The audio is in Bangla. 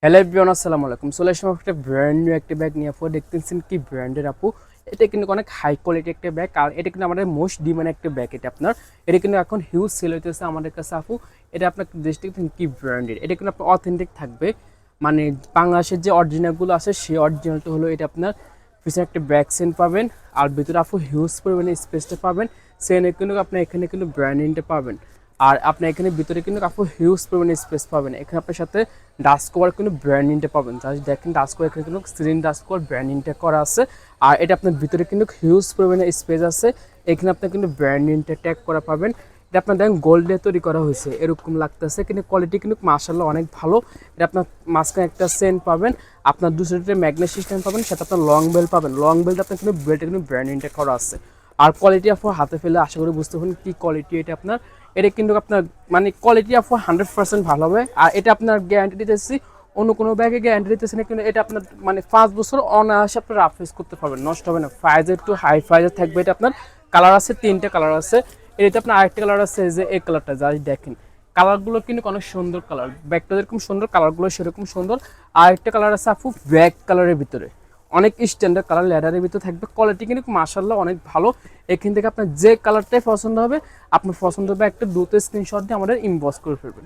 হ্যালো এভরিওয়ান, আসসালামু আলাইকুম। চলে আসলাম একটা ব্র্যান্ড নিউ একটা ব্যাগ নিয়ে। আপু দেখতেছেন কি ব্র্যান্ডের আপু, এটা কিন্তু অনেক হাই কোয়ালিটি একটা ব্যাগ, আর এটা কিন্তু আমাদের মোস্ট ডিমান্ড একটা ব্যাগ। এটা কিন্তু এখন হিউজ সেল হইতেছে আমাদের কাছে আপু। এটা আপনার দৃষ্টি কি ব্র্যান্ডের, এটা কিন্তু আপনার অথেন্টিক থাকবে। মানে বাংলাদেশের যে অরিজিনালগুলো আছে সেই অরিজিনালটা হলো এটা। আপনার পিছনে একটা ব্যাক সেন পাবেন, আর ভিতরে আপু হিউজ পরিমাণে স্পেসটা পাবেন। সেনে কিন্তু আপনি এখানে কিন্তু ব্র্যান্ডিংটা পাবেন। আর আপনি এখানে ভিতরে কিন্তু আপু হিউজ পরিমাণে স্পেস পাবেন। এখানে আপনার সাথে ডাস্ট কভার কিন্তু ব্র্যান্ডিংটা পাবেন। জাস্ট দেখেন ডাস্ট কভার, এখানে কিন্তু সিলিং ডাস্ট কভার ব্র্যান্ডিংটা করা আছে। আর এটা আপনার ভিতরে কিন্তু হিউজ পরিমাণে স্পেস আছে। এখানে আপনি কিন্তু ব্র্যান্ডিংটা ট্যাগ করা পাবেন। এটা আপনার দেখেন গোল্ড দিয়ে তৈরি করা হয়েছে, এরকম লাগতেছে, কিন্তু কোয়ালিটি কিন্তু মাশাআল্লাহ অনেক ভালো। এটা আপনার মাঝখানে একটা সেন পাবেন, আপনার দুশোটা ম্যাগনেট সিস্টেম পাবেন, সাথে আপনার লং বেল্ট পাবেন। লং বেল্ট আপনার কিন্তু বেল্টে কিন্তু ব্র্যান্ডিংটা করা আছে। আর কোয়ালিটি আপু হাতে ফেলে আশা করি বুঝতে পারবেন কি কোয়ালিটি এটা আপনার। এটা কিন্তু আপনার মানে কোয়ালিটি আপু 100% ভালো হবে। আর এটা আপনার গ্যারান্টি দিতেছি, অন্য কোনো ব্যাগে গ্যারান্টি দিতেছি না, কিন্তু এটা আপনার মানে 5 বছর অনায়াসে আপনার রাফ ইউজ করতে পারবেন, নষ্ট হবে না। ফাইজার টু হাই ফাইজার থাকবে। এটা আপনার কালার আছে, 3টে কালার আছে। এটাতে আপনার আরেকটা কালার আছে, যে এই কালারটা জাস্ট দেখেন, কালারগুলো কিন্তু অনেক সুন্দর কালার। ব্যাগটা যেরকম সুন্দর, কালারগুলো সেরকম সুন্দর। আরেকটা কালার আছে আপু ব্ল্যাক কালারের ভিতরে, অনেক স্ট্যান্ডার্ড কালার, লেদারের ভিতরে থাকবে। কোয়ালিটি কিন্তু মাশাআল্লাহ অনেক ভালো। এখান থেকে আপনার যে কালারটাই পছন্দ হবে, আপনার পছন্দ হবে একটা দ্রুত স্ক্রিনশট দিয়ে আমাদের ইনবক্স করে ফেলবেন।